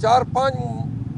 4-5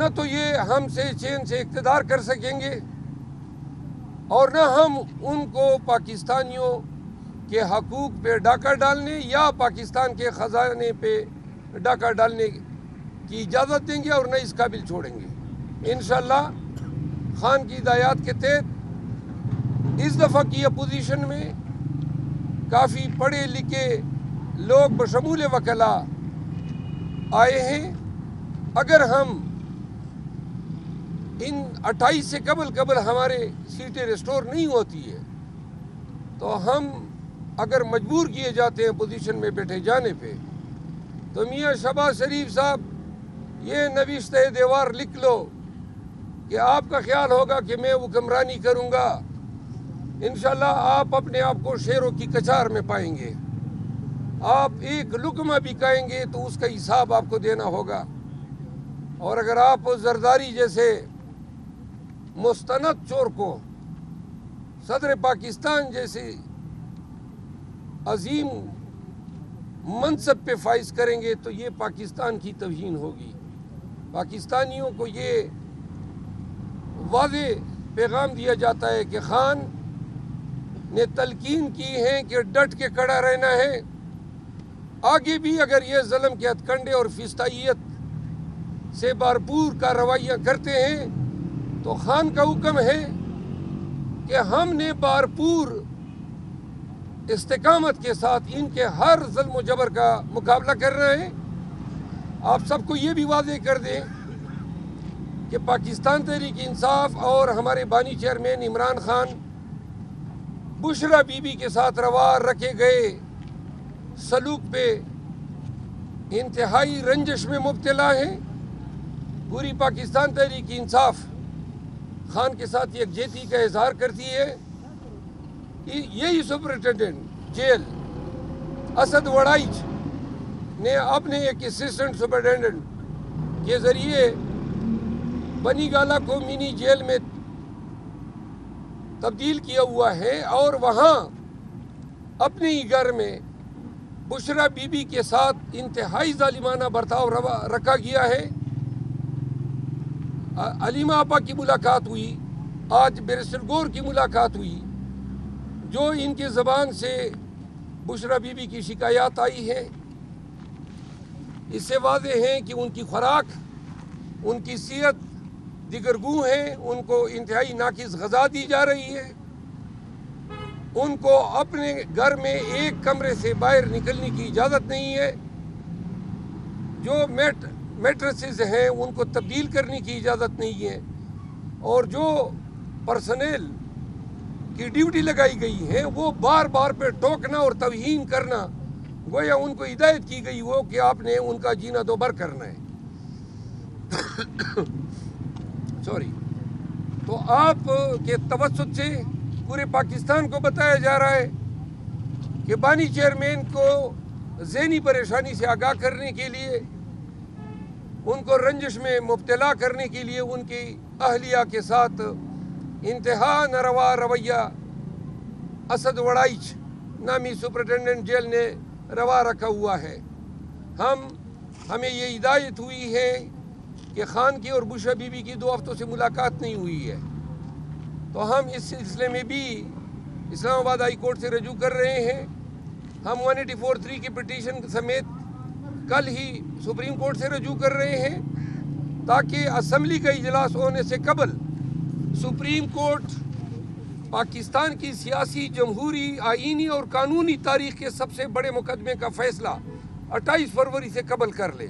نہ تو یہ ہم سے چین سے اقتدار کر سکیں گے اور نہ ہم ان کو پاکستانیوں کے حقوق پہ ڈاکہ ڈالنے یا پاکستان کے خزانے پہ ڈاکہ ڈالنے کی اجازت دیں گے اور نہ اس قابل چھوڑیں گے۔ انشاءاللہ خان کی ہدایات کے تحت اس دفعہ کی اپوزیشن میں کافی پڑھے لکھے لوگ بشمول وکلاء آئے ہیں۔ اگر ہم ان 28 سے قبل ہمارے سیٹیں ریسٹور نہیں ہوتی ہے تو ہم اگر مجبور کیے جاتے ہیں پوزیشن میں بیٹھے جانے پہ تو میاں شہباز شریف صاحب یہ نوشتہ دیوار لکھ لو کہ آپ کا خیال ہوگا کہ میں حکمرانی کروں گا، انشاءاللہ آپ اپنے آپ کو شیروں کی کچار میں پائیں گے۔ آپ ایک لقمہ بھی کھائیں گے تو اس کا حساب آپ کو دینا ہوگا، اور اگر آپ زرداری جیسے مستند چور کو صدر پاکستان جیسے عظیم منصب پہ فائز کریں گے تو یہ پاکستان کی توہین ہوگی۔ پاکستانیوں کو یہ واضح پیغام دیا جاتا ہے کہ خان نے تلقین کی ہے کہ ڈٹ کے کھڑا رہنا ہے، آگے بھی اگر یہ ظلم کے ہتھ کنڈے اور فسطائیت سے بھرپور کارروائیاں کرتے ہیں تو خان کا حکم ہے کہ ہم نے بھرپور استقامت کے ساتھ ان کے ہر ظلم و جبر کا مقابلہ کرنا ہے۔ آپ سب کو یہ بھی واضح کر دیں کہ پاکستان تحریک انصاف اور ہمارے بانی chairman Imran Khan Bushra be be کے ساتھ روا رکھے گئے سلوک پہ انتہائی رنجش میں مبتلا ہیں۔ پوری پاکستان تحریک انصاف خان کے ساتھ یکجہتی کا اظہار کرتی ہے کہ یہی سپرنٹینڈنٹ جیل اسد وڑائچ نے اپنے ایک اسسٹنٹ سپرنٹینڈنٹ کے ذریعے بنی گالہ کو منی جیل میں تبدیل کیا ہوا ہے اور وہاں اپنے ہی گھر میں بشرا بی بی کے ساتھ انتہائی ظالمانہ برتاؤ رکھا گیا ہے۔ علیمہ آپا کی ملاقات ہوئی، آج بیرسٹر گور کی ملاقات ہوئی، جو ان کی زبان سے بشرا بی بی کی شکایات آئی ہے اس سے واضح ہے کہ ان کی خوراک، ان کی صحت دیگرگوں ہے، ان کو انتہائی ناقص غذا دی جا رہی ہے، ان کو اپنے گھر میں ایک کمرے سے باہر نکلنے کی اجازت نہیں ہے، جو میٹرسز ہیں ان کو تبدیل کرنے کی اجازت نہیں ہے، اور جو پرسنل کی ڈیوٹی لگائی گئی ہے وہ بار بار پہ ٹوکنا اور توہین کرنا، گویا ان کو ہدایت کی گئی ہو کہ آپ نے ان کا جینا دوبر کرنا ہے۔ تو آپ کے توسط سے پورے پاکستان کو بتایا جا رہا ہے کہ بانی چیئرمین کو ذہنی پریشانی سے آگاہ کرنے کے لیے، ان کو رنجش میں مبتلا کرنے کے لیے ان کی اہلیہ کے ساتھ انتہا ناروا رویہ اسد وڑائچ نامی سپرنٹینڈنٹ جیل نے روا رکھا ہوا ہے۔ ہمیں یہ ہدایت ہوئی ہے کہ خان کی اور بشرا بی بی کی 2 ہفتوں سے ملاقات نہیں ہوئی ہے، تو ہم اس سلسلے میں بھی اسلام آباد ہائی کورٹ سے رجوع کر رہے ہیں۔ ہم 1843 کی پٹیشن سمیت کل ہی سپریم کورٹ سے رجوع کر رہے ہیں تاکہ اسمبلی کا اجلاس ہونے سے قبل سپریم کورٹ پاکستان کی سیاسی، جمہوری، آئینی اور قانونی تاریخ کے سب سے بڑے مقدمے کا فیصلہ 28 فروری سے قبل کر لے۔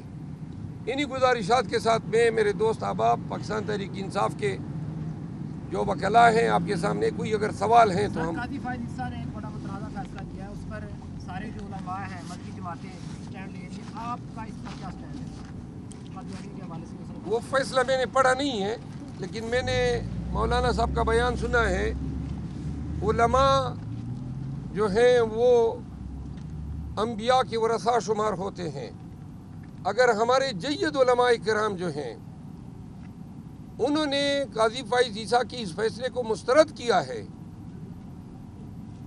انہی گزارشات کے ساتھ میں میرے دوست احباب پاکستان تحریک انصاف کے جو وکلاء ہیں آپ کے سامنے کوئی اگر سوال ہیں تو ہم قاضی فائز صاحب نے ایک بڑا متنازع فیصلہ کیا ہے، اس پر سارے جو علماء ہیں مذہبی جماعتیں اسٹینڈ لے رہی ہیں، آپ کا اس پر کیا اسٹینڈ ہے؟ قاضی کے حوالے سے وہ فیصلہ میں نے پڑھا نہیں ہے، لیکن میں نے مولانا صاحب کا بیان سنا ہے۔ علماء جو ہیں وہ انبیاء کے ورثہ شمار ہوتے ہیں۔ اگر ہمارے جید علماء کرام جو ہیں انہوں نے قاضی فائز عیسیٰ کی اس فیصلے کو مسترد کیا ہے،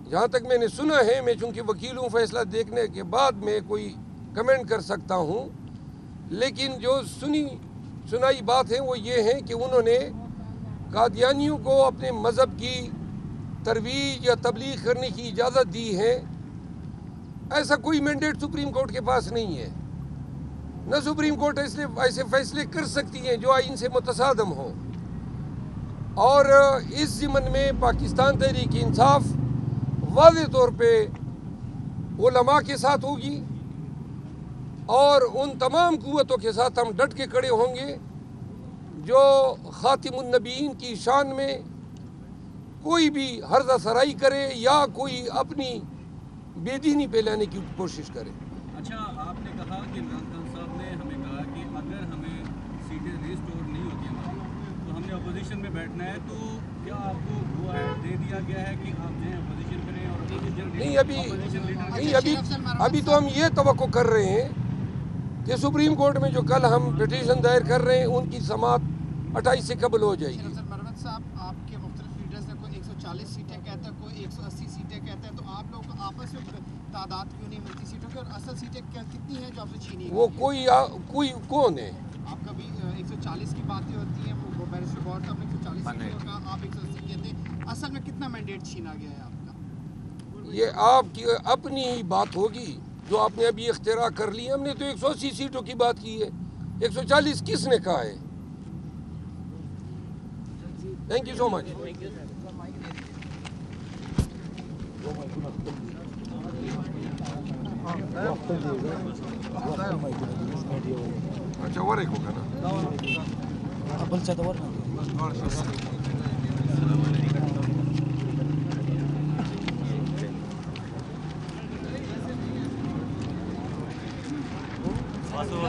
جہاں تک میں نے سنا ہے، میں چونکہ وکیل ہوں فیصلہ دیکھنے کے بعد میں کوئی کمنٹ کر سکتا ہوں، لیکن جو سنی سنائی بات ہیں وہ یہ ہیں کہ انہوں نے قادیانیوں کو اپنے مذہب کی ترویج یا تبلیغ کرنے کی اجازت دی ہے. ایسا کوئی مینڈیٹ سپریم کورٹ کے پاس نہیں ہے. نہ سپریم کورٹ ایسے فیصلے کر سکتی ہیں جو آئین سے متصادم ہوں. اور اس ضمن میں پاکستان تحریک انصاف واضح طور پہ علماء کے ساتھ ہوگی اور ان تمام قوتوں کے ساتھ ہم ڈٹ کے کھڑے ہوں گے جو خاتم النبیین کی شان میں کوئی بھی ہرزہ سرائی کرے یا کوئی اپنی بے دینی پہ لانے کی کوشش کرے. اچھا، آپ نے کہا کہ عمران خان صاحب نے ہمیں کہا کہ اگر ہمیں سیٹیں ریسٹور نہیں ہوتی ہماری تو ہم نے اپوزیشن میں بیٹھنا ہے. تو کیا آپ کو وہ ہے دے دیا گیا ہے کہ آپ جائیں اپوزیشن کریں؟ اور نہیں، ابھی تو ہم یہ توقع کر رہے ہیں کہ سپریم کورٹ میں جو کل ہم پٹیشن دائر کر رہے ہیں ان کی سماعت 28 سے قبل ہو جائے گی. مروت صاحب، آپ کے مختلف لیڈرز نے کوئی 140 سیٹیں کہتا ہے، کوئی 180 سیٹیں کہتا ہے، تو آپ لوگوں کو آپس میں تعداد کیوں نہیں ملتی سیٹوں کی، اور اصل سیٹیں کتنی ہیں جو آپ سے چھینی گئی؟ وہ کوئی کون ہے؟ آپ کبھی 140 کی باتیں ہوتی ہیں، وہ بیرسٹر گور صاحب نے 140 سیٹوں کا، آپ 180 کہتے ہیں. اصل میں کتنا مینڈیٹ چھینا گیا ہے آپ کا؟ یہ آپ کی اپنی ہی بات ہوگی جو آپ نے ابھی اختراع کر لی. ہم نے تو 180 سیٹوں کی بات کی ہے. 140 کس نے کہا ہے؟ تھینک یو سو مچ. اچھا ورے کو کہنا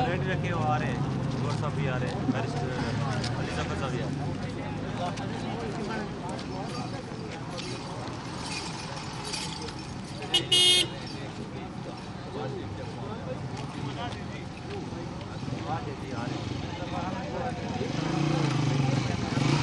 ریڈی رکھے وہ آ رہے ہیں، گور صاحب بھی آ رہے ہیں، بیرسٹر علی ظفر صاحب بھی آ رہے ہیں. آ رہے ہیں